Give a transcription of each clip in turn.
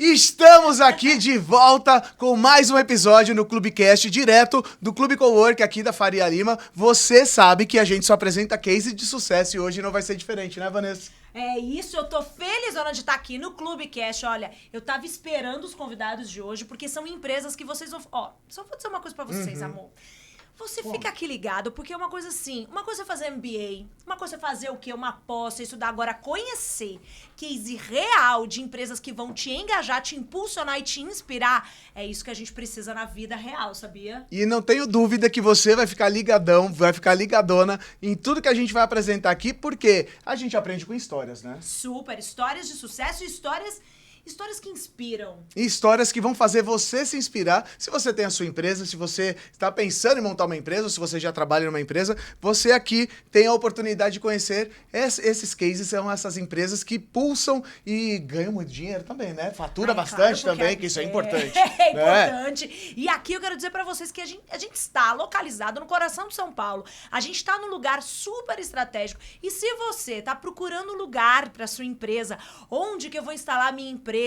Estamos aqui de volta com mais um episódio no Clubecast, direto do Clube Cowork aqui da Faria Lima. Você sabe que a gente só apresenta case de sucesso e hoje não vai ser diferente, né, Vanessa? É isso, eu tô felizona de estar aqui no Clubecast. Olha, eu tava esperando os convidados de hoje, porque são empresas que vocês vão... Ó, só vou dizer uma coisa pra vocês, amor. Você fica aqui ligado, porque é uma coisa assim, uma coisa é fazer MBA, uma coisa é fazer o quê? Uma pós, estudar. Agora, conhecer case real de empresas que vão te engajar, te impulsionar e te inspirar, é isso que a gente precisa na vida real, sabia? E não tenho dúvida que você vai ficar ligadão, vai ficar ligadona em tudo que a gente vai apresentar aqui, porque a gente aprende com histórias, né? Super, histórias de sucesso e histórias que inspiram. E histórias que vão fazer você se inspirar. Se você tem a sua empresa, se você está pensando em montar uma empresa, ou se você já trabalha numa empresa, você aqui tem a oportunidade de conhecer esses cases, são essas empresas que pulsam e ganham muito dinheiro também, né? Fatura bastante claro, também, que isso é importante. É né? importante. E aqui eu quero dizer pra vocês que a gente está localizado no coração de São Paulo. A gente está num lugar super estratégico. E se você tá procurando um lugar pra sua empresa, onde que eu vou instalar a minha empresa,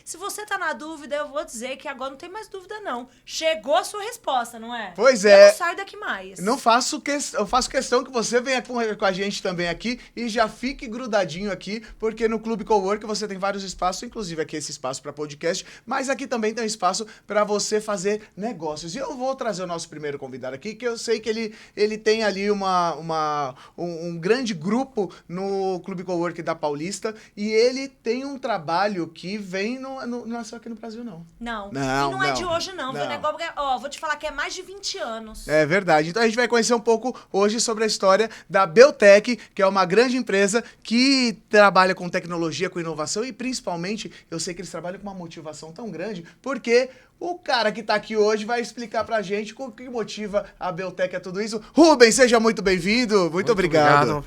se você tá na dúvida, eu vou dizer que agora não tem mais dúvida, não. Chegou a sua resposta, não é? Pois Eu é. não saio daqui mais. Eu faço questão que você venha com a gente também aqui e já fique grudadinho aqui, porque no Clube Cowork você tem vários espaços, inclusive aqui esse espaço para podcast, mas aqui também tem um espaço para você fazer negócios. E eu vou trazer o nosso primeiro convidado aqui, que eu sei que ele tem ali um grande grupo no Clube Cowork da Paulista e ele tem um trabalho que não é só aqui no Brasil, não. Não. Não, E não é não, de hoje, não. Viu? não. O negócio, ó, vou te falar que é mais de 20 anos. É verdade. Então a gente vai conhecer um pouco hoje sobre a história da Beltec, que é uma grande empresa que trabalha com tecnologia, com inovação e principalmente, eu sei que eles trabalham com uma motivação tão grande, porque o cara que tá aqui hoje vai explicar pra gente o que motiva a Beltec a tudo isso. Rubens, seja muito bem-vindo. Muito obrigado.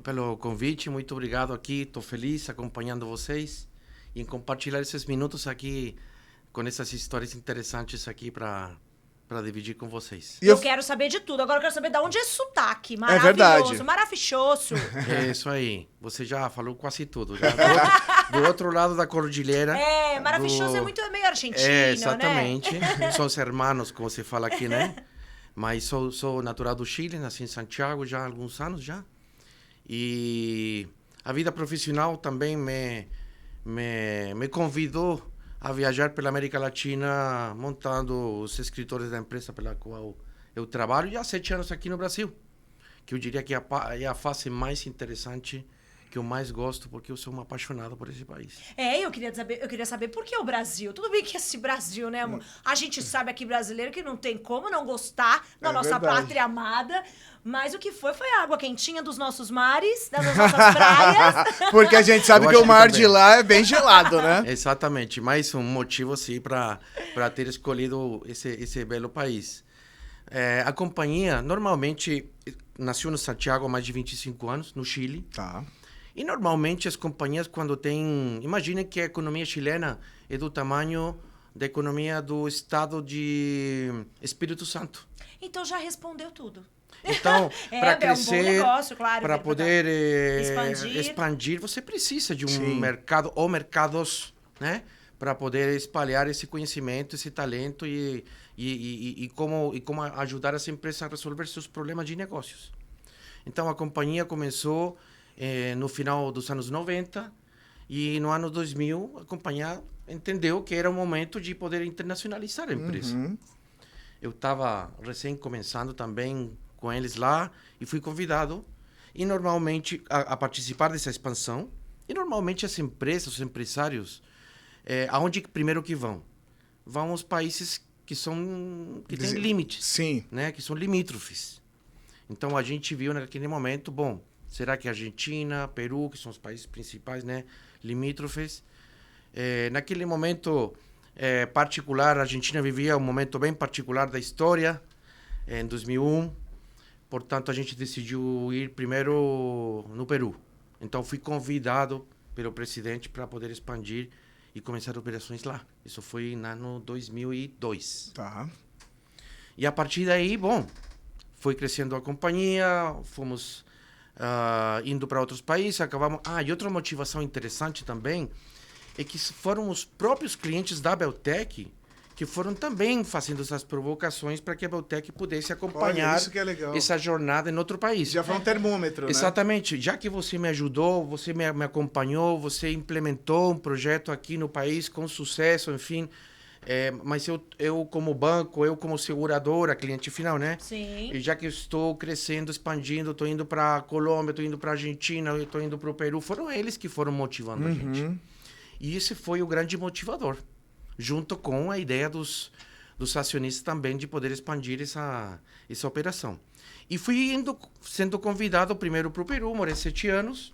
Pelo convite, muito obrigado aqui. Estou feliz acompanhando vocês e em compartilhar esses minutos aqui com essas histórias interessantes aqui para dividir com vocês. Eu quero saber de tudo. Agora eu quero saber de onde é esse sotaque. É verdade. Maravilhoso. É isso aí. Você já falou quase tudo. Já. Do outro lado da cordilheira. É, maravilhoso é muito meio argentino, exatamente. né? Somos hermanos, como se fala aqui, né? Mas sou natural do Chile, nasci em Santiago já há alguns anos já. E a vida profissional também me convidou a viajar pela América Latina montando os escritórios da empresa pela qual eu trabalho e há 7 anos aqui no Brasil, que eu diria que é a fase mais interessante, que eu mais gosto, porque eu sou um apaixonado por esse país. Eu queria saber por que o Brasil. Tudo bem que esse Brasil, né, amor? A gente sabe aqui brasileiro que não tem como não gostar da nossa verdade. pátria amada, mas o que foi a água quentinha dos nossos mares, das nossas praias. Porque a gente sabe Eu que acho o mar que de também. lá é bem gelado, né? Exatamente, mais um motivo assim para ter escolhido esse belo país. A companhia normalmente nasceu no Santiago há mais de 25 anos, no Chile. Tá. E normalmente as companhias quando têm... Imaginem que a economia chilena é do tamanho da economia do estado de Espírito Santo. Então já respondeu tudo. Então, para crescer, é um bom negócio, claro, para poder expandir, você precisa de um Sim. mercado ou mercados, né? Para poder espalhar esse conhecimento, esse talento e como ajudar as empresas a resolver seus problemas de negócios. Então, a companhia começou no final dos anos 90 e no ano 2000 a companhia entendeu que era o momento de poder internacionalizar a empresa. Uhum. Eu estava recém começando também com eles lá e fui convidado e normalmente a participar dessa expansão. E normalmente as empresas, os empresários, aonde primeiro que vão? Vão aos países que têm limites, Sim. né? Que são limítrofes. Então a gente viu naquele momento, bom, será que Argentina, Peru, que são os países principais, né, limítrofes, naquele momento particular, a Argentina vivia um momento bem particular da história, em 2001, portanto a gente decidiu ir primeiro no Peru. Então fui convidado pelo presidente para poder expandir e começar operações lá. Isso foi no ano 2002. Tá. E a partir daí, bom, foi crescendo a companhia, fomos indo para outros países, acabamos... e outra motivação interessante também é que foram os próprios clientes da Beltec que foram também fazendo essas provocações para que a Beltec pudesse acompanhar isso que é legal. essa jornada em outro país. Já foi um termômetro, né? Exatamente. Já que você me ajudou, você me acompanhou, você implementou um projeto aqui no país com sucesso, enfim... mas eu como banco, eu como seguradora, cliente final, né? Sim. E já que eu estou crescendo, expandindo, estou indo para Colômbia, estou indo para Argentina, estou indo para o Peru, foram eles que foram motivando a gente. E esse foi o grande motivador, junto com a ideia dos acionistas também de poder expandir essa operação. E fui sendo convidado primeiro para o Peru, morei 7 anos.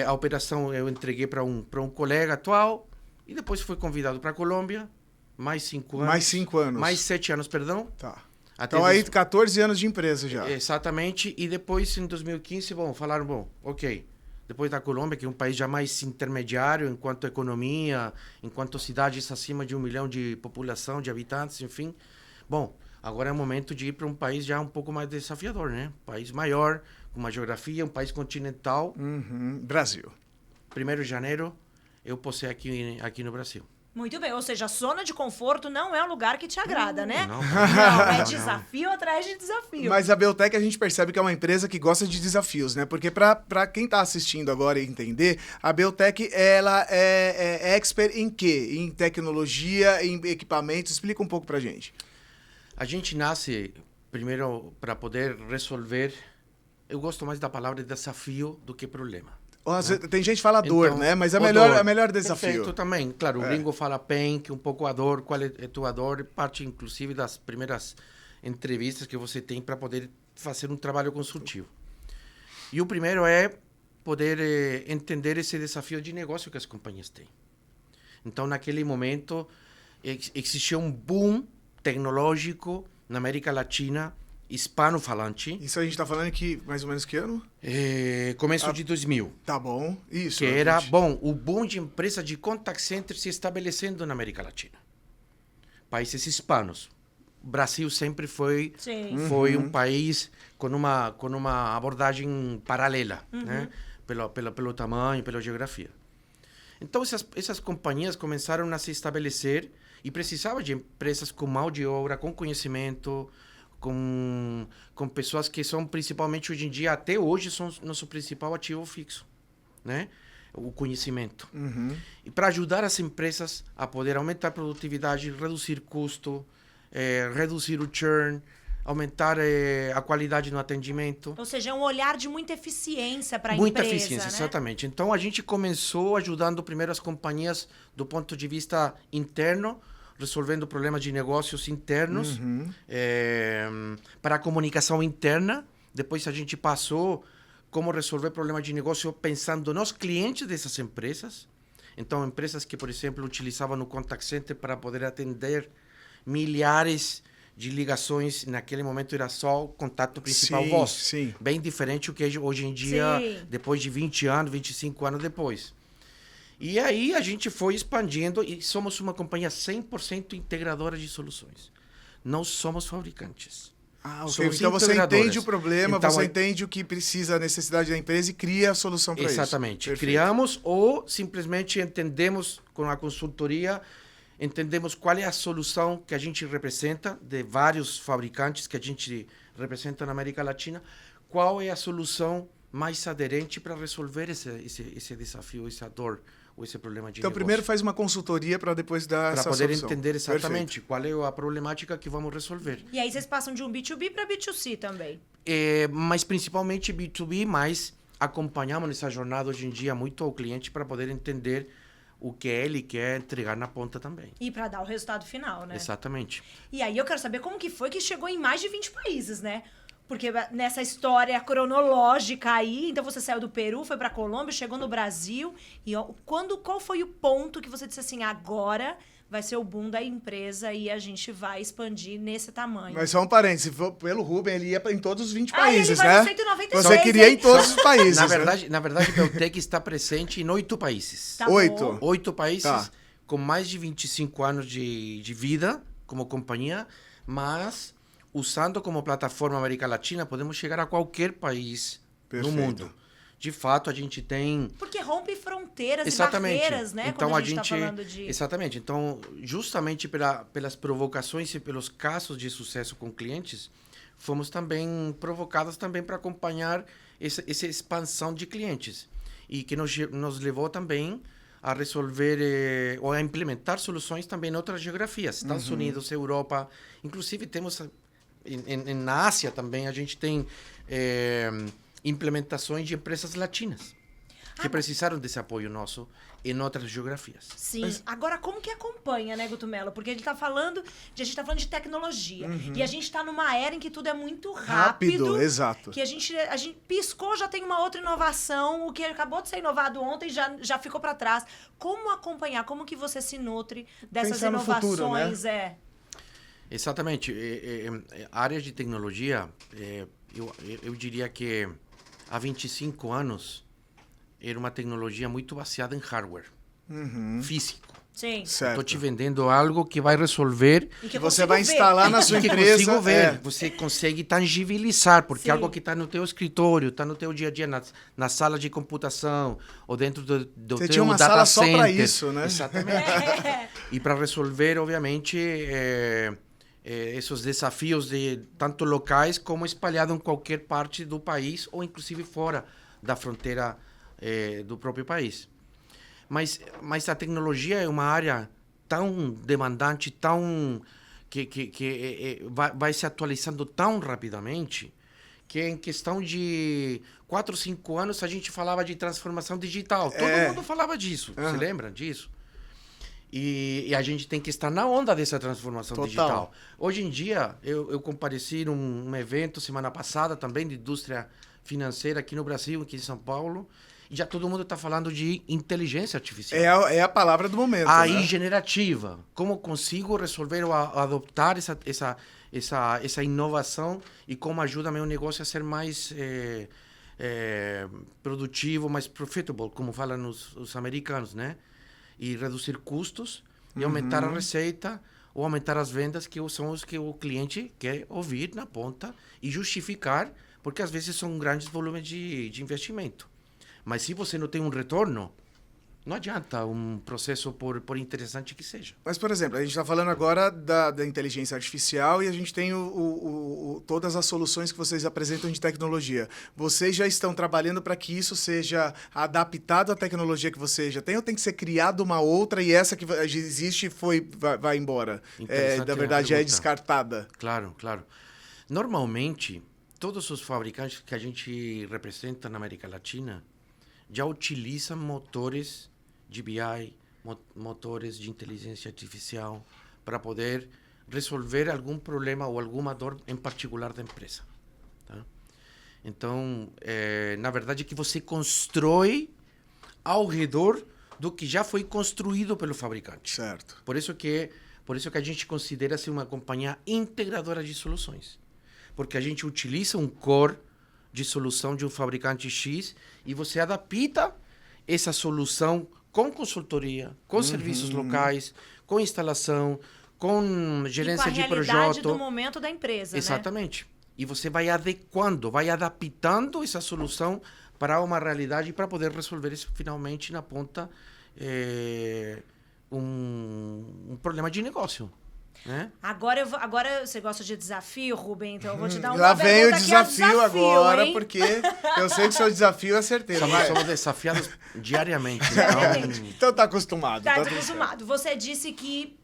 A operação eu entreguei para um colega atual. E depois fui convidado para a Colômbia, mais 5 anos. Mais 5 anos. Mais 7 anos, perdão. Tá. Até Então aí 14 anos de empresa já. Exatamente. E depois, em 2015, falaram, ok, depois da Colômbia, que é um país já mais intermediário enquanto economia, enquanto cidades acima de 1 milhão de população, de habitantes, enfim. Bom, agora é o momento de ir para um país já um pouco mais desafiador, né? Um país maior, com uma geografia, um país continental. Brasil. 1º de janeiro, eu posei aqui no Brasil. Muito bem, ou seja, a zona de conforto não é um lugar que te agrada, né? Não. Não, é desafio atrás de desafio. Mas a Beltec a gente percebe que é uma empresa que gosta de desafios, né? Porque para quem tá assistindo agora e entender, a Beltec, ela é expert em quê? Em tecnologia, em equipamentos? Explica um pouco pra gente. A gente nasce, primeiro, para poder resolver... Eu gosto mais da palavra desafio do que problema. Tem gente que fala dor, Então, né? Mas é dor. melhor desafio. Perfeito, também. Claro, o gringo fala pain, que um pouco a dor, qual é a tua dor, parte inclusive das primeiras entrevistas que você tem para poder fazer um trabalho consultivo. E o primeiro é poder entender esse desafio de negócio que as companhias têm. Então, naquele momento, existia um boom tecnológico na América Latina, hispano-falante. Isso a gente tá falando que mais ou menos que ano? Começo de 2000. Tá bom, isso. Que era, o boom de empresas de contact center se estabelecendo na América Latina. Países hispanos. O Brasil sempre foi um país com uma abordagem paralela, né? Pelo tamanho, pela geografia. Então, essas companhias começaram a se estabelecer e precisavam de empresas com mão de obra, com conhecimento, com pessoas que são principalmente hoje em dia, até hoje, são nosso principal ativo fixo, né? O conhecimento. E para ajudar as empresas a poder aumentar a produtividade, reduzir custo, reduzir o churn, aumentar a qualidade no atendimento. Ou seja, é um olhar de muita eficiência para a empresa, Muita eficiência, né? exatamente. Então, a gente começou ajudando primeiro as companhias do ponto de vista interno, resolvendo problemas de negócios internos, para a comunicação interna. Depois a gente passou como resolver problemas de negócio pensando nos clientes dessas empresas. Então, empresas que, por exemplo, utilizavam o contact center para poder atender milhares de ligações. Naquele momento era só o contato principal voz. Sim. Bem diferente do que é hoje em dia, depois de 20 anos, 25 anos depois. E aí a gente foi expandindo e somos uma companhia 100% integradora de soluções. Não somos fabricantes. Ok. Somos Então você integradoras. entende o problema, Então, você entende o que precisa, a necessidade da empresa e cria a solução para isso. Exatamente. Perfeito. Criamos ou simplesmente entendemos com a consultoria, entendemos qual é a solução que a gente representa, de vários fabricantes que a gente representa na América Latina, qual é a solução mais aderente para resolver esse desafio, essa dor ou esse problema de Então, negócio. primeiro faz uma consultoria para depois dar essa Para poder solução. entender exatamente Perfeito. qual é a problemática que vamos resolver. E aí vocês passam de um B2B para B2C também. Mas principalmente B2B, mas acompanhamos nessa jornada hoje em dia muito ao cliente para poder entender o que ele quer entregar na ponta também. E para dar o resultado final, né? Exatamente. E aí eu quero saber como que foi que chegou em mais de 20 países, né? Porque nessa história cronológica aí, então você saiu do Peru, foi pra Colômbia, chegou no Brasil. E qual foi o ponto que você disse assim, agora vai ser o boom da empresa e a gente vai expandir nesse tamanho. Mas só um parênteses, se for pelo Rubem, ele ia em todos os 20 ele países, vai né? no 196, Você queria hein? em todos os países, Na né? verdade, a Beltec está presente em 8 países. Tá bom. 8. 8 países, Tá. com mais de 25 anos de vida como companhia, mas usando como plataforma América Latina, podemos chegar a qualquer país Perfeito. no mundo. De fato, a gente tem... Porque rompe fronteiras Exatamente. e barreiras, né? Então, quando a gente tá falando de... Exatamente. Então, justamente pelas provocações e pelos casos de sucesso com clientes, fomos também provocados também para acompanhar essa expansão de clientes. E que nos levou também a resolver ou a implementar soluções também em outras geografias. Estados Unidos, Europa. Inclusive, temos... Na Ásia também, a gente tem... implementações de empresas latinas que precisaram desse apoio nosso em outras geografias. Sim. Agora, como que acompanha, né, Guto Mello? Porque a gente tá falando de tecnologia. E a gente tá numa era em que tudo é muito rápido. Exato. Que a gente piscou, já tem uma outra inovação. O que acabou de ser inovado ontem já ficou para trás. Como acompanhar? Como que você se nutre dessas Pensar no inovações? futuro, né? Exatamente. Áreas de tecnologia, eu diria que há 25 anos era uma tecnologia muito baseada em hardware físico. Sim. Certo. Estou te vendendo algo que vai resolver E Que eu você consigo vai ver. instalar na sua que empresa. consigo ver. Você consegue tangibilizar, porque Sim. é algo que está no teu escritório, está no teu dia a dia, na sala de computação, ou dentro do Você teu tinha uma data sala só center. para isso, né? Exatamente. E para resolver, obviamente, esses desafios tanto locais como espalhados em qualquer parte do país ou inclusive fora da fronteira do próprio país. Mas a tecnologia é uma área tão demandante, que vai se atualizando tão rapidamente, que em questão de 4 ou 5 anos a gente falava de transformação digital. Todo mundo falava disso. Você lembra disso? E a gente tem que estar na onda dessa transformação digital. Hoje em dia, eu compareci num evento semana passada também de indústria financeira aqui no Brasil, aqui em São Paulo, e já todo mundo está falando de inteligência artificial. É a palavra do momento, AI né? generativa. Como consigo resolver ou adoptar essa inovação e como ajuda meu negócio a ser mais produtivo, mais profitable, como falam os americanos, né? E reduzir custos e aumentar a receita ou aumentar as vendas, que são os que o cliente quer ouvir na ponta e justificar, porque às vezes são grandes volumes de investimento. Mas se você não tem um retorno, não adianta um processo por interessante que seja. Mas, por exemplo, a gente está falando agora da inteligência artificial e a gente tem todas as soluções que vocês apresentam de tecnologia. Vocês já estão trabalhando para que isso seja adaptado à tecnologia que você já tem, ou tem que ser criada uma outra e essa que existe vai embora? Na verdade, já é descartada. Claro, claro. Normalmente, todos os fabricantes que a gente representa na América Latina já utilizam motores de BI, motores de inteligência artificial, para poder resolver algum problema ou alguma dor em particular da empresa. Tá? Então, na verdade, que você constrói ao redor do que já foi construído pelo fabricante. Certo. Por isso que a gente considera ser uma companhia integradora de soluções. Porque a gente utiliza um core de solução de um fabricante X e você adapta essa solução com consultoria, com serviços locais, com instalação, com gerência de projeto. Com a realidade do momento da empresa, Exatamente. Né? E você vai adequando, vai adaptando essa solução para uma realidade para poder resolver isso, finalmente na ponta um problema de negócio. Né? Agora você gosta de desafio, Rubem? Então eu vou te dar uma Lá vem o pergunta que é desafio agora, hein? porque eu sei que o seu desafio é certeiro. Somos desafiados diariamente. Então tá acostumado. Tá tudo acostumado. Você disse que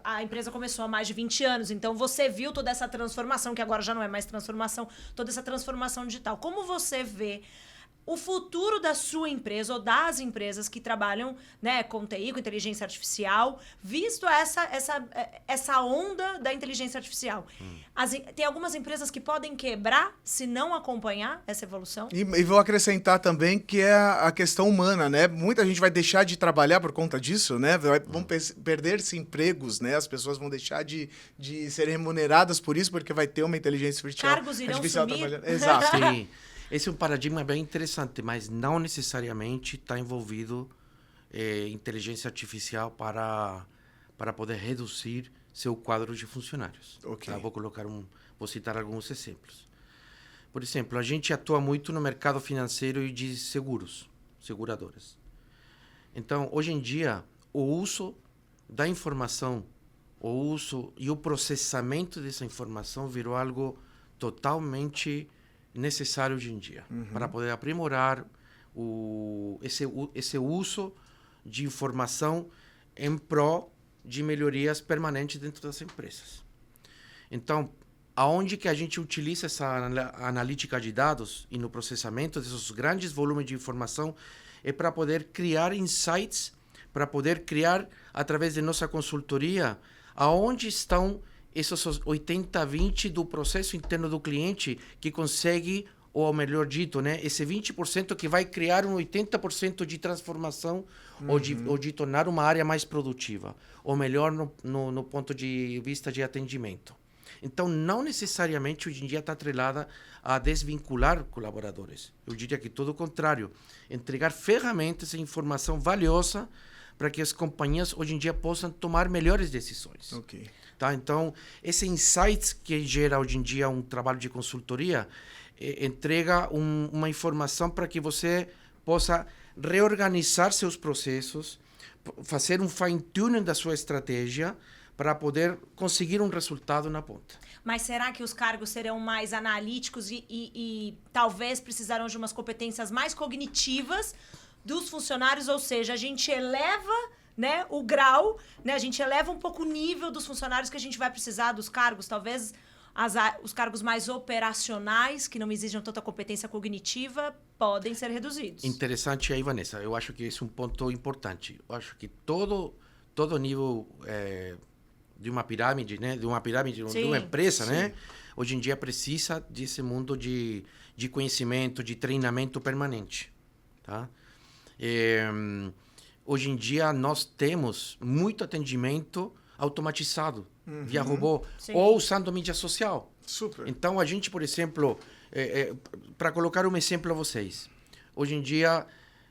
a empresa começou há mais de 20 anos, então você viu toda essa transformação, que agora já não é mais transformação, toda essa transformação digital. Como você vê o futuro da sua empresa ou das empresas que trabalham, né, com TI, com inteligência artificial, visto essa onda da inteligência artificial. Tem algumas empresas que podem quebrar se não acompanhar essa evolução? E vou acrescentar também que é a questão humana, né? Muita gente vai deixar de trabalhar por conta disso, né? Vão perder-se empregos, né? As pessoas vão deixar de serem remuneradas por isso, porque vai ter uma inteligência artificial. Cargos irão artificial sumir. trabalhando. Exato. Sim. Esse é um paradigma bem interessante, mas não necessariamente está envolvido inteligência artificial para poder reduzir seu quadro de funcionários. Ok. Tá? Vou citar alguns exemplos. Por exemplo, a gente atua muito no mercado financeiro e de seguradoras. Então, hoje em dia, o uso da informação, o uso e o processamento dessa informação virou algo totalmente necessário hoje em dia, para poder aprimorar esse uso de informação em prol de melhorias permanentes dentro das empresas. Então, aonde que a gente utiliza essa analítica de dados e no processamento desses grandes volumes de informação é para poder criar insights, para poder criar, através de nossa consultoria, aonde estão esses 80-20 do processo interno do cliente que consegue, ou melhor dito, né, esse 20% que vai criar um 80% de transformação ou de tornar uma área mais produtiva, ou melhor no ponto de vista de atendimento. Então, não necessariamente hoje em dia está atrelada a desvincular colaboradores. Eu diria que todo o contrário, entregar ferramentas e informação valiosa para que as companhias hoje em dia possam tomar melhores decisões. Ok. Tá? Então, esse insights que gera hoje em dia um trabalho de consultoria entrega uma informação para que você possa reorganizar seus processos, fazer um fine-tuning da sua estratégia para poder conseguir um resultado na ponta. Mas será que os cargos serão mais analíticos e talvez precisarão de umas competências mais cognitivas dos funcionários? Ou seja, a gente eleva, né, o grau, né, a gente eleva um pouco o nível dos funcionários que a gente vai precisar dos cargos, talvez os cargos mais operacionais, que não exijam tanta competência cognitiva, podem ser reduzidos. Interessante aí, Vanessa. Eu acho que esse é um ponto importante. Eu acho que todo nível de uma pirâmide, né, de uma empresa, né, hoje em dia precisa desse mundo de conhecimento, de treinamento permanente, tá? Hoje em dia nós temos muito atendimento automatizado via robô ou usando mídia social. Super. Então a gente, por exemplo, para colocar um exemplo a vocês, hoje em dia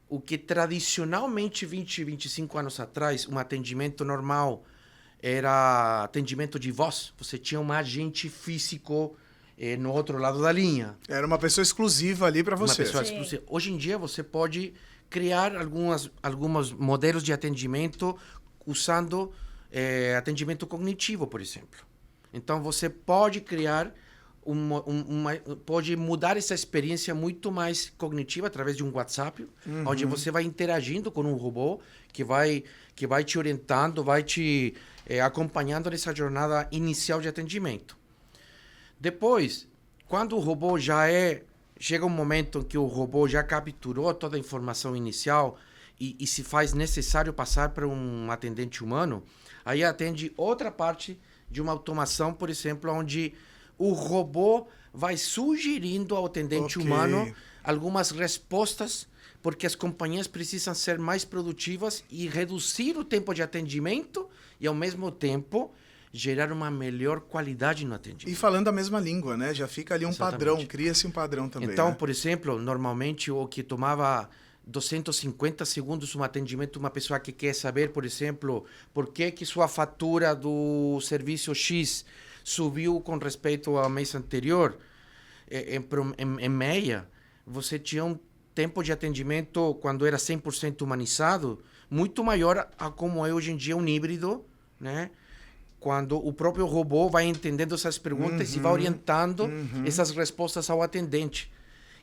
o que tradicionalmente 25 anos atrás um atendimento normal era atendimento de voz, você tinha um agente físico no outro lado da linha. Era uma pessoa exclusiva ali para você. Uma pessoa exclusiva. Hoje em dia você pode criar alguns modelos de atendimento usando atendimento cognitivo, por exemplo. Então, você pode criar pode mudar essa experiência muito mais cognitiva através de um WhatsApp, onde você vai interagindo com um robô que vai te orientando, vai te acompanhando nessa jornada inicial de atendimento. Depois, quando o robô chega um momento em que o robô já capturou toda a informação inicial e se faz necessário passar para um atendente humano, aí atende outra parte de uma automação, por exemplo, onde o robô vai sugerindo ao atendente humano algumas respostas, porque as companhias precisam ser mais produtivas e reduzir o tempo de atendimento e, ao mesmo tempo, gerar uma melhor qualidade no atendimento. E falando a mesma língua, né? Já fica ali um padrão, cria-se um padrão também. Então, né? Por exemplo, normalmente o que tomava 250 segundos um atendimento, uma pessoa que quer saber, por exemplo, por que sua fatura do serviço X subiu com respeito ao mês anterior, em média, você tinha um tempo de atendimento, quando era 100% humanizado, muito maior a como é hoje em dia um híbrido, né? Quando o próprio robô vai entendendo essas perguntas e vai orientando essas respostas ao atendente.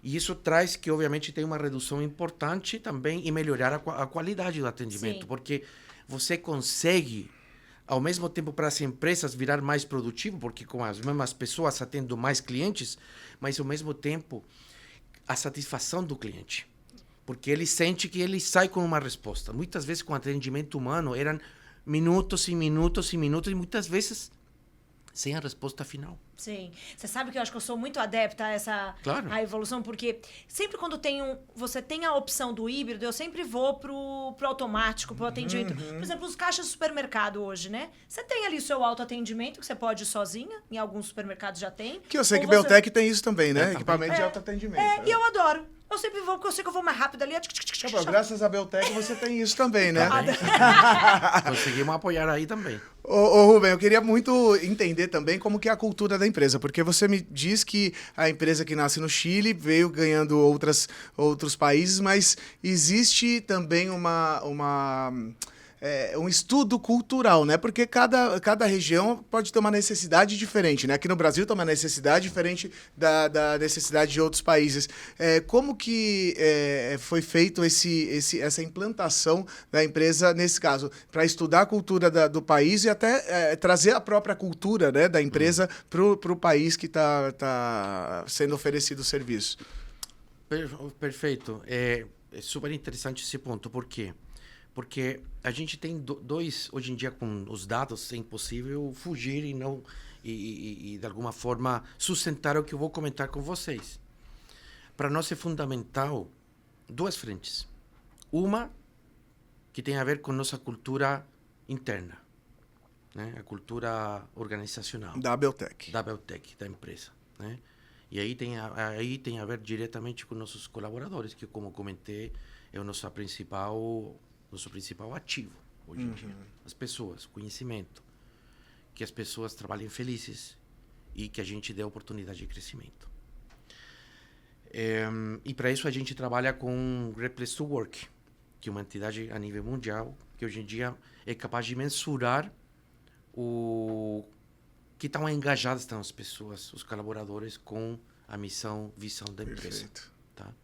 E isso traz que, obviamente, tem uma redução importante também e melhorar a qualidade do atendimento. Sim. Porque você consegue, ao mesmo tempo, para as empresas virar mais produtivo, porque com as mesmas pessoas atendo mais clientes, mas, ao mesmo tempo, a satisfação do cliente. Porque ele sente que ele sai com uma resposta. Muitas vezes, com atendimento humano, eram minutos e minutos e minutos, e muitas vezes sem a resposta final. Sim. Você sabe que eu acho que eu sou muito adepta a essa Claro. a evolução, porque sempre quando você tem a opção do híbrido, eu sempre vou pro automático, pro atendimento. Por exemplo, os caixas de supermercado hoje, né? Você tem ali o seu autoatendimento, que você pode ir sozinha, em alguns supermercados já tem. Que eu sei Ou que você... Beltec tem isso também, né? Também. Equipamento de autoatendimento. E eu adoro. Eu sempre vou, porque eu sei que eu vou mais rápido ali. Pô, graças a Beltec você tem isso também, né? Conseguimos apoiar aí também. Ô, Rubem, eu queria muito entender também como que é a cultura da empresa, porque você me diz que a empresa que nasce no Chile veio ganhando outros países, mas existe também um estudo cultural, né? Porque cada região pode ter uma necessidade diferente, né? Aqui no Brasil tem uma necessidade diferente da necessidade de outros países. Como que foi feito essa implantação da empresa nesse caso? Para estudar a cultura do país e até trazer a própria cultura, né, da empresa para o país que está sendo oferecido o serviço. Perfeito. É super interessante esse ponto. Por quê? Porque a gente tem dois, hoje em dia, com os dados, é impossível fugir e de alguma forma, sustentar o que eu vou comentar com vocês. Para nós é fundamental duas frentes. Uma, que tem a ver com nossa cultura interna, né? A cultura organizacional. Da Beltec. Da Beltec, da empresa, né? E aí tem a ver diretamente com nossos colaboradores, que, como comentei, é o nosso principal ativo hoje em dia. As pessoas, o conhecimento, que as pessoas trabalhem felizes e que a gente dê oportunidade de crescimento. E para isso a gente trabalha com Great Place to Work, que é uma entidade a nível mundial que hoje em dia é capaz de mensurar o que tão engajadas estão as pessoas, os colaboradores, com a missão, visão da empresa. Perfeito. Tá?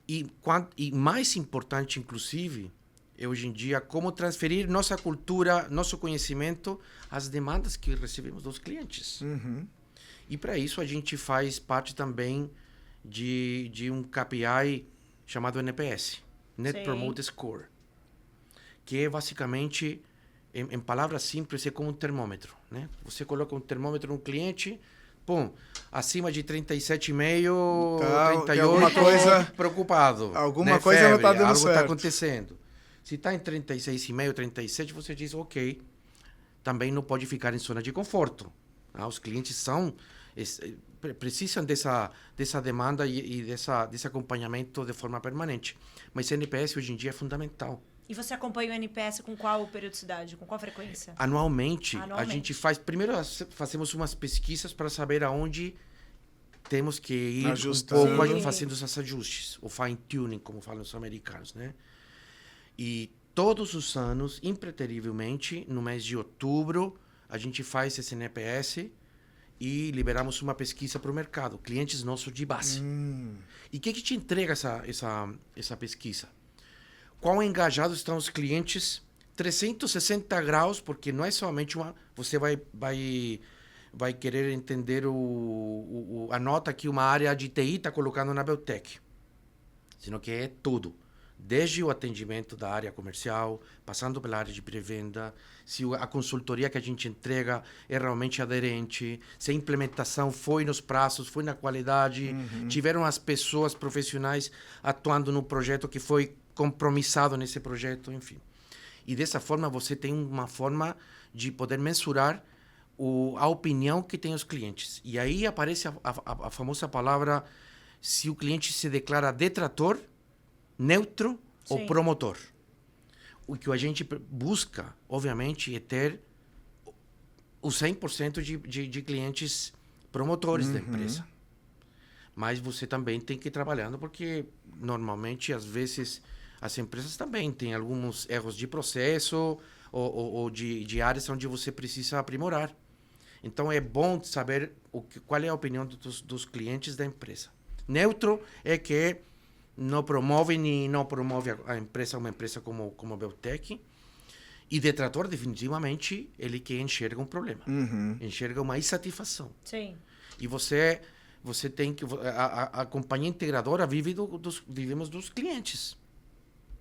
E mais importante, inclusive, é hoje em dia como transferir nossa cultura, nosso conhecimento às demandas que recebemos dos clientes. E para isso a gente faz parte também de um KPI chamado NPS, Net Promoter Score, que é basicamente, em palavras simples, é como um termômetro, né? Você coloca um termômetro no cliente, pum, acima de 37,5, 38, preocupado. Alguma né? coisa não está dando algo certo. Está acontecendo. Se está em 36,5, 37, você diz, ok, também não pode ficar em zona de conforto. Os clientes precisam dessa demanda e desse acompanhamento de forma permanente. Mas NPS hoje em dia é fundamental. E você acompanha o NPS com qual periodicidade, com qual frequência? Anualmente. A gente faz... Primeiro, fazemos umas pesquisas para saber aonde temos que ir ajustando. um pouco, fazendo esses ajustes. O fine-tuning, como falam os americanos, né? E todos os anos, impreterivelmente, no mês de outubro, a gente faz esse NPS e liberamos uma pesquisa para o mercado, clientes nossos de base. E o que te entrega essa pesquisa? Quão engajados estão os clientes? 360 graus, porque não é somente você vai querer entender a nota que uma área de TI está colocando na Beltec, sino que é tudo. Desde o atendimento da área comercial, passando pela área de pré-venda, se a consultoria que a gente entrega é realmente aderente, se a implementação foi nos prazos, foi na qualidade, tiveram as pessoas profissionais atuando no projeto que foi compromissado nesse projeto, enfim. E dessa forma você tem uma forma de poder mensurar a opinião que tem os clientes. E aí aparece a famosa palavra, se o cliente se declara detrator, neutro ou promotor. O que a gente busca, obviamente, é ter os 100% de clientes promotores da empresa. Mas você também tem que ir trabalhando, porque normalmente, às vezes, as empresas também têm alguns erros de processo ou de áreas onde você precisa aprimorar. Então, é bom saber qual é a opinião dos clientes da empresa. Neutro é que não promove nem não promove a empresa, uma empresa como a Beltec. E detrator, definitivamente, ele que enxerga um problema. Enxerga uma insatisfação. Sim. E você você tem que... A companhia integradora vivemos dos clientes.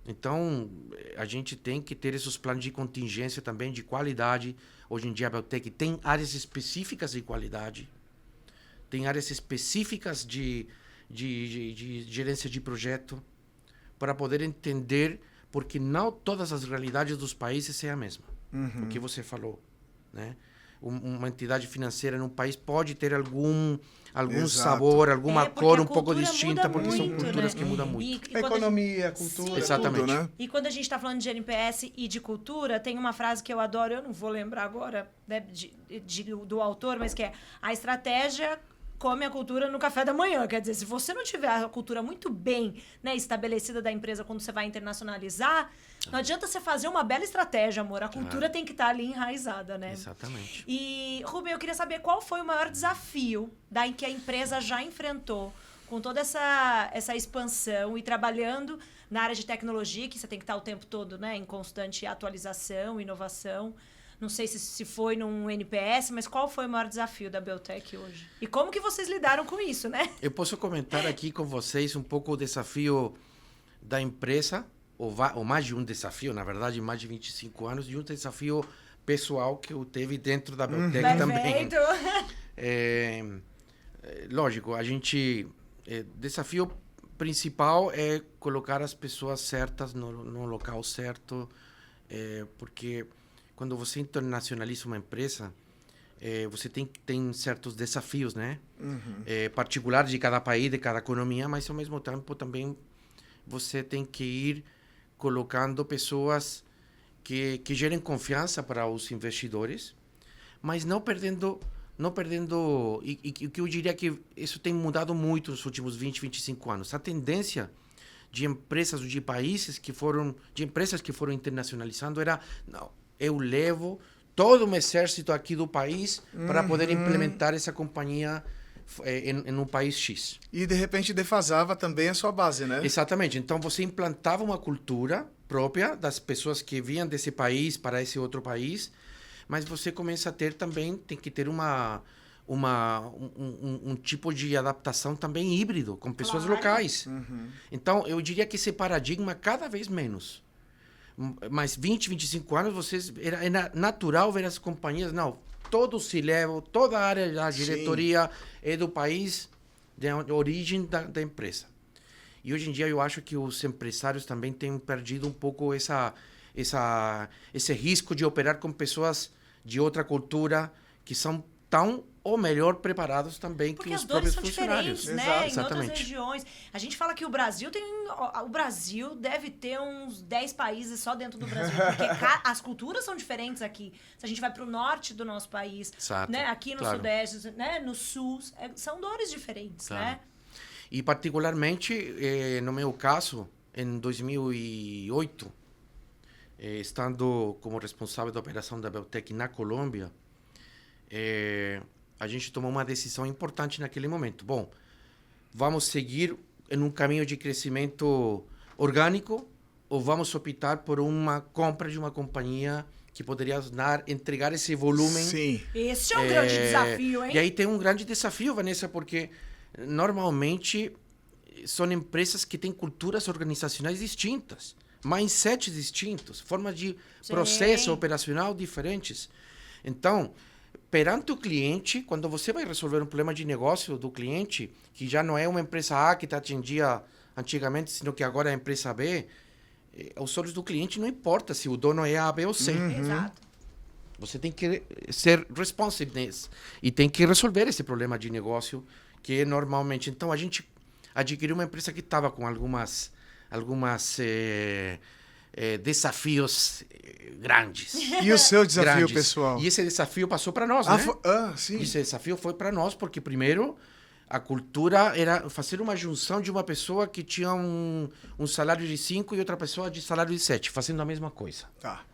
Então, a gente tem que ter esses planos de contingência também, de qualidade. Hoje em dia, a Beltec tem áreas específicas de qualidade. Tem áreas específicas de gerência de projeto para poder entender, porque não todas as realidades dos países são a mesma. O que você falou, né? Uma entidade financeira num país pode ter algum sabor, alguma cor um pouco distinta, porque são culturas que mudam muito. A economia, a cultura, exatamente. Tudo, né? E quando a gente está falando de NPS e de cultura, tem uma frase que eu adoro, eu não vou lembrar agora, né, do autor, mas que é: a estratégia come a cultura no café da manhã. Quer dizer, se você não tiver a cultura muito bem, né, estabelecida da empresa quando você vai internacionalizar, não adianta você fazer uma bela estratégia, amor. A cultura tem que estar ali enraizada, né? Exatamente. E, Rubem, eu queria saber qual foi o maior desafio que a empresa já enfrentou com toda essa expansão e trabalhando na área de tecnologia, que você tem que estar o tempo todo, né, em constante atualização, inovação. Não sei se foi num NPS, mas qual foi o maior desafio da Beltec hoje? E como que vocês lidaram com isso, né? Eu posso comentar aqui com vocês um pouco o desafio da empresa, ou mais de um desafio, na verdade, mais de 25 anos, e um desafio pessoal que eu teve dentro da Beltec também. Lógico, a gente... desafio principal é colocar as pessoas certas no local certo, porque... Quando você internacionaliza uma empresa, você tem certos desafios, né? Particulares de cada país, de cada economia, mas ao mesmo tempo também você tem que ir colocando pessoas que gerem confiança para os investidores, mas não perdendo e que eu diria que isso tem mudado muito nos últimos 20, 25 anos. A tendência de empresas, de países que foram internacionalizando era... não, eu levo todo o exército aqui do país para poder implementar essa companhia em um país X. E, de repente, defasava também a sua base, né? Exatamente. Então, você implantava uma cultura própria das pessoas que vinham desse país para esse outro país, mas você começa a ter também, tem que ter um tipo de adaptação também híbrido, com pessoas locais. Então, eu diria que esse paradigma cada vez menos. Mas 20, 25 anos, era natural ver as companhias, não, todos se levam, toda a área da diretoria é do país, de origem da empresa. E hoje em dia eu acho que os empresários também têm perdido um pouco esse risco de operar com pessoas de outra cultura que são tão ou melhor preparados também que os próprios funcionários. Porque as dores são diferentes, né? Em outras regiões. A gente fala que o Brasil deve ter uns 10 países só dentro do Brasil, porque as culturas são diferentes aqui. Se a gente vai para o norte do nosso país, né? Aqui no Sudeste, né? No Sul, são dores diferentes, né? E particularmente, no meu caso, em 2008, estando como responsável da operação da Beltec na Colômbia, a gente tomou uma decisão importante naquele momento. Bom, vamos seguir em um caminho de crescimento orgânico ou vamos optar por uma compra de uma companhia que poderia entregar esse volume? Sim. Esse é um grande desafio, hein? E aí tem um grande desafio, Vanessa, porque normalmente são empresas que têm culturas organizacionais distintas, mindsets distintos, formas de processo operacional diferentes. Então, perante o cliente, quando você vai resolver um problema de negócio do cliente, que já não é uma empresa A que te atendia antigamente, sino que agora é a empresa B, aos olhos do cliente não importa se o dono é A, B ou C. Exato. Você tem que ser responsiveness e tem que resolver esse problema de negócio que é normalmente... Então, a gente adquiriu uma empresa que estava com algumas desafios grandes. E o seu desafio grandes. Pessoal? E esse desafio passou para nós, né? Sim. Esse desafio foi para nós, porque primeiro a cultura era fazer uma junção de uma pessoa que tinha um salário de 5 e outra pessoa de salário de 7, fazendo a mesma coisa. Tá.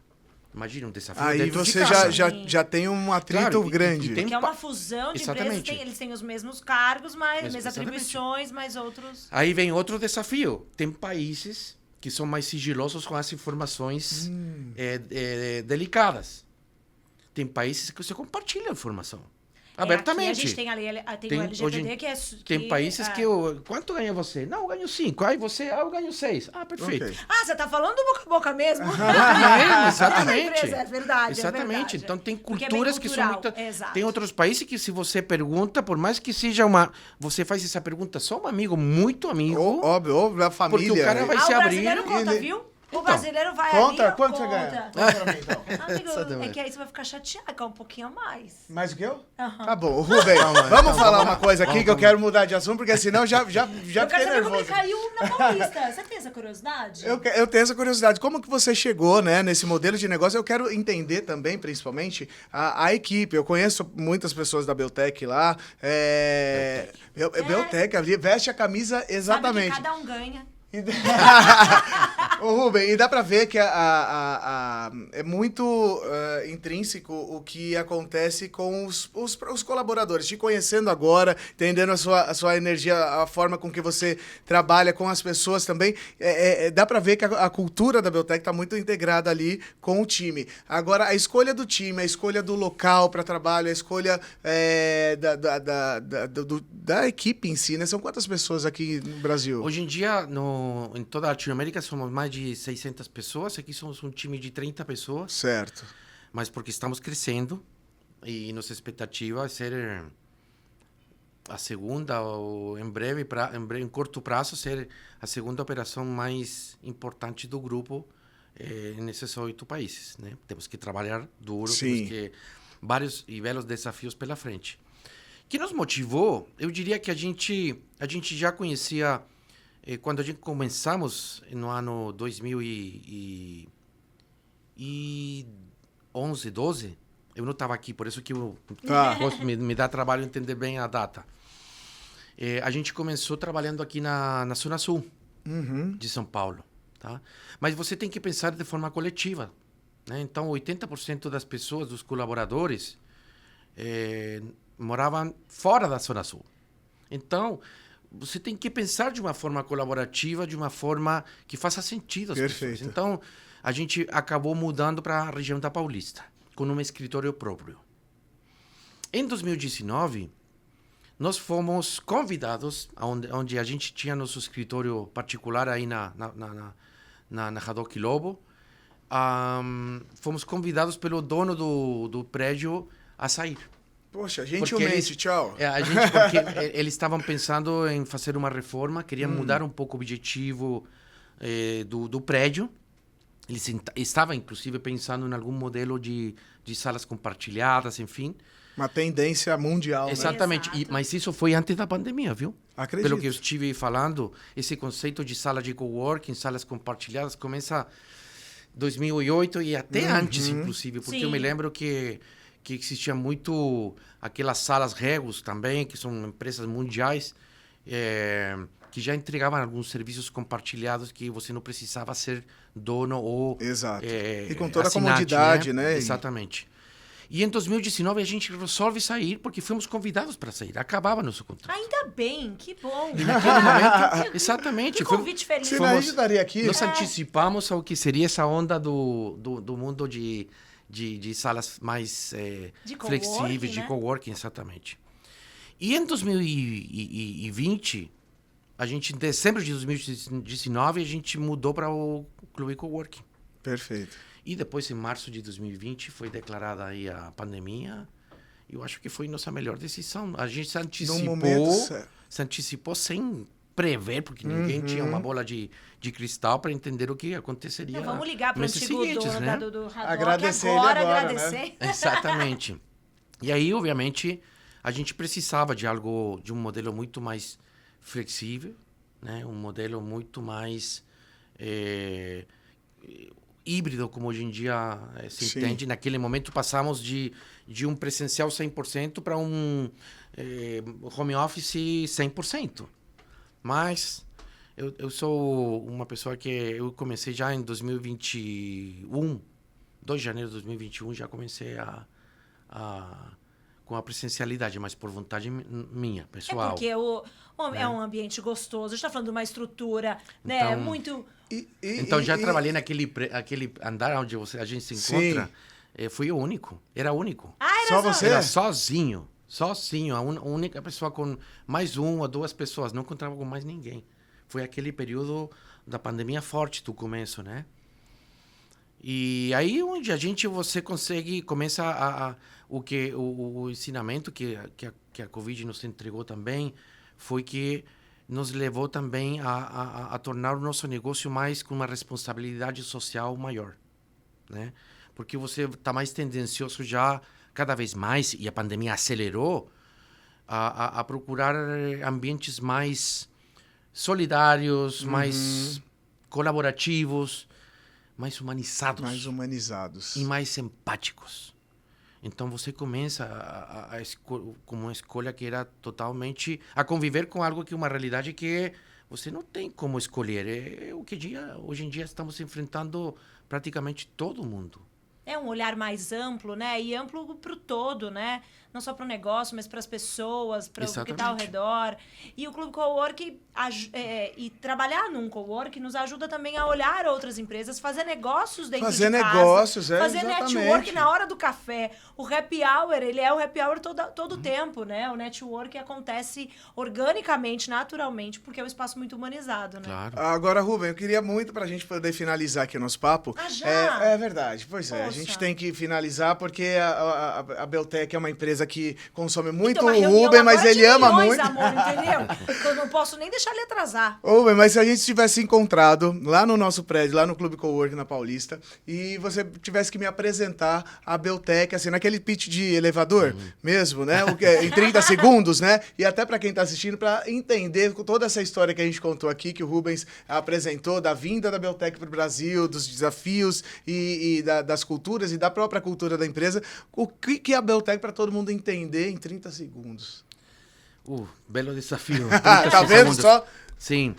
Imagina um desafio Aí dentro você de casa. já tem um atrito grande. Que é uma fusão de empresas, eles têm os mesmos cargos, mesmas atribuições, mas outros... Aí vem outro desafio. Tem países que são mais sigilosos com as informações delicadas. Tem países que você compartilha a informação. Abertamente. Aqui a gente tem tem o LGPD que é... Tem países que quanto ganha você? Não, eu ganho 5. Aí você, eu ganho 6. Ah, perfeito. Ok. Você tá falando boca a boca mesmo? Exatamente. É verdade, Exatamente. É verdade. Então tem Porque é culturas bem que são cultural, muito... exato. Tem outros países que se você pergunta, por mais que seja você faz essa pergunta só um amigo, muito amigo. Óbvio, a família. Porque o cara vai se o abrir. brasileiro conta, viu? O brasileiro vai Conta, ali, quanto você conta. ganha? Conta pra mim, então. Amigo, é que aí você vai ficar chateado, que é um pouquinho a mais. Mais do que eu? Aham. Tá bom. Rubem, vamos falar uma coisa aqui que eu quero mudar de assunto, porque senão já Eu quero fiquei saber como ele nervoso. caiu na Paulista. Você tem essa curiosidade? Eu tenho essa curiosidade. Como que você chegou, né, nesse modelo de negócio? Eu quero entender também, principalmente, a equipe. Eu conheço muitas pessoas da Beltec lá. Beltec, ali, veste a camisa exatamente. Sabe que cada um ganha. Ô, Rubem, e dá pra ver que é muito intrínseco o que acontece com os colaboradores. Te conhecendo agora, entendendo a sua energia, a forma com que você trabalha com as pessoas também, dá pra ver que a cultura da Beltec tá muito integrada ali com o time. Agora, a escolha do time, a escolha do local para trabalho, a escolha da equipe em si, né? São quantas pessoas aqui no Brasil? Hoje em dia, em toda a Latinoamérica, somos mais de 600 pessoas. Aqui somos um time de 30 pessoas. Certo. Mas porque estamos crescendo e nossa expectativa é ser a segunda, ou em curto prazo, ser a segunda operação mais importante do grupo nesses 8 países. Né? Temos que trabalhar duro, Sim. temos que vários e belos desafios pela frente. O que nos motivou, eu diria que a gente já conhecia... Quando a gente começamos no ano 2011, 12, eu não estava aqui, por isso que me dá trabalho entender bem a data. A gente começou trabalhando aqui na Zona Sul de São Paulo. Tá? Mas você tem que pensar de forma coletiva. Né? Então, 80% das pessoas, dos colaboradores, moravam fora da Zona Sul. Então... Você tem que pensar de uma forma colaborativa, de uma forma que faça sentido às pessoas. Então, a gente acabou mudando para a região da Paulista, com um escritório próprio. Em 2019, nós fomos convidados, onde a gente tinha nosso escritório particular aí na Haddock Lobo, fomos convidados pelo dono do prédio a sair. Poxa, gentilmente, tchau. Porque eles estavam pensando em fazer uma reforma, queriam mudar um pouco o objetivo do prédio. Eles estavam, inclusive, pensando em algum modelo de salas compartilhadas, enfim. Uma tendência mundial, Exatamente. Né? Mas isso foi antes da pandemia, viu? Acredito. Pelo que eu estive falando, esse conceito de sala de coworking, salas compartilhadas, começa em 2008 e até antes, inclusive. Porque eu me lembro que existia muito aquelas salas Regus também, que são empresas mundiais, que já entregavam alguns serviços compartilhados que você não precisava ser dono ou Exato. E com toda assinante, a comodidade, né? Exatamente. E em 2019 a gente resolve sair porque fomos convidados para sair. Acabava nosso contrato. Ainda bem, que bom. E naquele momento, exatamente. Que convite feliz. Senão a gente estaria aqui. Nós antecipamos ao que seria essa onda do mundo de salas mais flexíveis, de coworking, exatamente. E em 2020, em dezembro de 2019, a gente mudou para o Clube Coworking. Perfeito. E depois, em março de 2020, foi declarada aí a pandemia. Eu acho que foi nossa melhor decisão. A gente se antecipou sem prever, porque ninguém tinha uma bola de cristal para entender o que aconteceria. Vamos ligar para o antigo dono do Haddock agradecer agora, né? Exatamente. E aí, obviamente, a gente precisava de um modelo muito mais flexível, né? Um modelo muito mais híbrido, como hoje em dia se entende. Naquele momento, passamos de um presencial 100% para um home office 100%. Mas eu sou uma pessoa que eu comecei já em 2021, 2 de janeiro de 2021, já comecei com a presencialidade, mas por vontade minha, pessoal. Porque é um ambiente gostoso, a gente está falando de uma estrutura, né? Então, muito... Então, já trabalhei naquele andar onde a gente se encontra. Fui o único. Era único. Era Só você? Era sozinho. Sozinho, a única pessoa com mais 1 ou 2 pessoas, não encontrava com mais ninguém. Foi aquele período da pandemia forte do começo, né? E aí onde você começa o ensinamento que a Covid nos entregou também, foi que nos levou também a tornar o nosso negócio mais com uma responsabilidade social maior, né? Porque você está mais tendencioso já, cada vez mais, e a pandemia acelerou, a procurar ambientes mais solidários, mais colaborativos, mais humanizados. Mais humanizados. E mais empáticos. Então você começa com uma escolha que era totalmente a conviver com algo que é uma realidade que você não tem como escolher. É o que hoje em dia estamos enfrentando praticamente todo mundo. É um olhar mais amplo, né? E amplo para o todo, né? Não só para o negócio, mas para as pessoas, para o que está ao redor. E o Clube Cowork, e trabalhar num cowork nos ajuda também a olhar outras empresas, fazer negócios dentro de casa. Fazer negócios, fazer exatamente. Network na hora do café. O happy hour, ele é o happy hour todo o tempo, né? O network acontece organicamente, naturalmente, porque é um espaço muito humanizado, né? Claro. Agora, Rubem, eu queria muito para a gente poder finalizar aqui o nosso papo. Ah, já? É verdade, pois é. Poxa. A gente tem que finalizar porque a Beltec é uma empresa que consome muito então, o Rubem, mas ele ama muito. Amor, entendeu? Eu não posso nem deixar ele atrasar. Rubem, mas se a gente tivesse encontrado lá no nosso prédio, lá no Clube Cowork na Paulista, e você tivesse que me apresentar a Beltec, assim, naquele pitch de elevador mesmo, né? Em 30 segundos, né? E até para quem tá assistindo, para entender toda essa história que a gente contou aqui, que o Rubens apresentou, da vinda da Beltec para o Brasil, dos desafios e das culturas e da própria cultura da empresa. O que é a Beltec para todo mundo entender em 30 segundos? Belo desafio. Tá vendo só? Sim.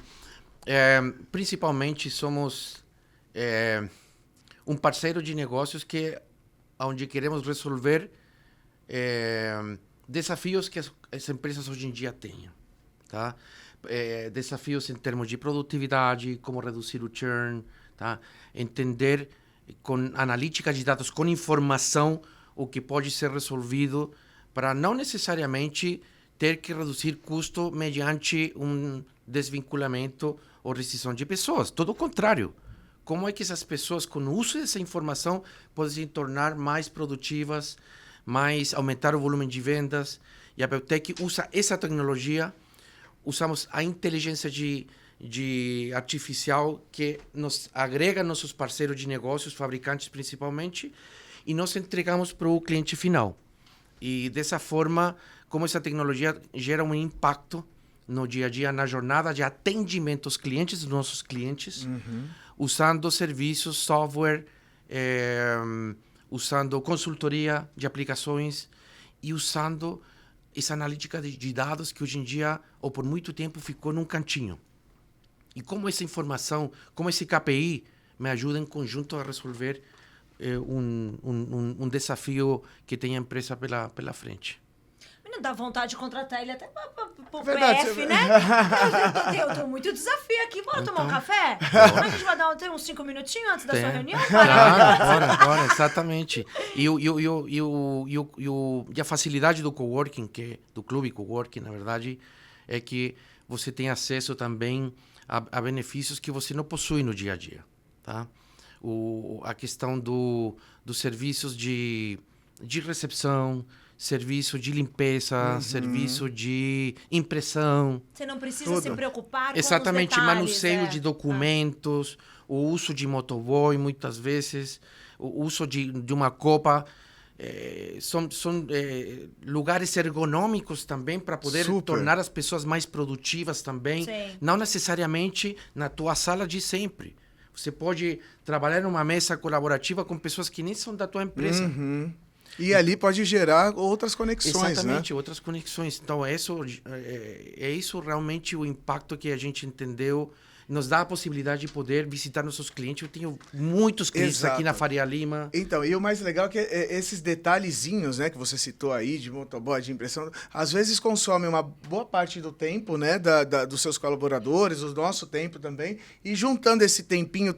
Principalmente somos um parceiro de negócios onde queremos resolver desafios que as empresas hoje em dia têm. Tá? Desafios em termos de produtividade, como reduzir o churn, tá? Entender com analítica de dados, com informação, o que pode ser resolvido para não necessariamente ter que reduzir custo mediante um desvinculamento ou rescisão de pessoas. Todo o contrário. Como é que essas pessoas, com o uso dessa informação, podem se tornar mais produtivas, aumentar o volume de vendas? E a Beltec usa essa tecnologia, usamos a inteligência artificial que nos agrega nossos parceiros de negócios, fabricantes principalmente, e nós entregamos para o cliente final. E dessa forma, como essa tecnologia gera um impacto no dia a dia, na jornada de atendimento aos clientes, dos nossos clientes, usando serviços, software, usando consultoria de aplicações e usando essa analítica de dados que hoje em dia, ou por muito tempo, ficou num cantinho. E como essa informação, como esse KPI me ajuda em conjunto a resolver um desafio que tem a empresa pela frente. Não dá vontade de contratar ele até pro verdade, PF, né? Eu tenho muito desafio aqui. Bora tomar um café? A gente vai dar uns 5 minutinhos antes da sua reunião? Claro, bora, exatamente. E a facilidade do coworking, do clube coworking, na verdade, é que você tem acesso também a benefícios que você não possui no dia a dia, tá? A questão dos serviços de recepção, serviço de limpeza, serviço de impressão. Você não precisa se preocupar com exatamente, os detalhes. manuseio de documentos, o uso de motoboy, muitas vezes, o uso de uma copa. São lugares ergonômicos também para poder tornar as pessoas mais produtivas também. Sim. Não necessariamente na tua sala de sempre. Você pode trabalhar numa mesa colaborativa com pessoas que nem são da tua empresa. E ali pode gerar outras conexões, exatamente, né? outras conexões. Então, é isso realmente o impacto que a gente entendeu nos dá a possibilidade de poder visitar nossos clientes. Eu tenho muitos clientes Exato. aqui na Faria Lima. Então, e o mais legal é que esses detalhezinhos, né, que você citou aí, de motoboy, de impressão, às vezes consomem uma boa parte do tempo, né, dos seus colaboradores, o nosso tempo também, e juntando esse tempinho,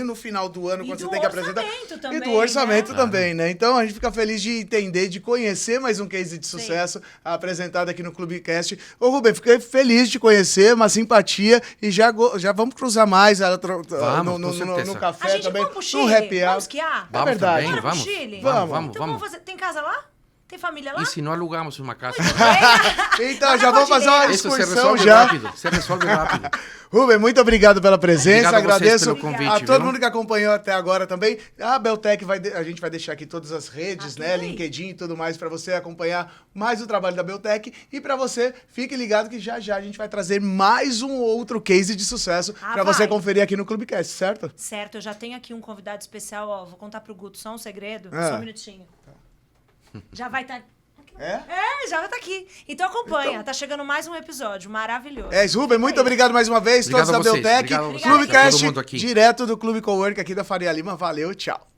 no final do ano, E quando do você tem que apresentar... orçamento também, E do orçamento né? também, né? Então, a gente fica feliz de entender, de conhecer mais um case de sucesso apresentado aqui no Clubecast. Ô, Rubem, fiquei feliz de te conhecer, uma simpatia, e já vamos cruzar mais Vamos, com certeza. no A café gente também, vamos pro no Chile? happy hour. Vamos esquiar? É verdade. também, Bora pro vamos. Chile? Vamos. Vamos fazer... Tem casa lá? Tem família lá? E se não alugamos uma casa? Então, Lá já na vamos fazer uma Isso se excursão resolve já. rápido. Se resolve rápido. Rubem, muito obrigado pela presença, Obrigado a vocês agradeço pelo convite, a todo viu? mundo que acompanhou até agora também. A Beltec, a gente vai deixar aqui todas as redes, Aqui né, vai. LinkedIn e tudo mais, para você acompanhar mais o trabalho da Beltec. E para você, fique ligado que já a gente vai trazer mais um outro case de sucesso para você vai. conferir aqui no Clubecast, certo? Certo, eu já tenho aqui um convidado especial, ó. Vou contar pro Guto só um segredo. Ah. Só um minutinho. Já vai estar... É? já vai estar aqui. Então acompanha, tá chegando mais um episódio maravilhoso. É isso, Rubem, muito Fica aí. obrigado mais uma vez, Obrigado todos da a vocês, Beltec. obrigado a vocês, a Clubecast, todo mundo aqui. direto do Clube Cowork aqui da Faria Lima. Valeu, tchau.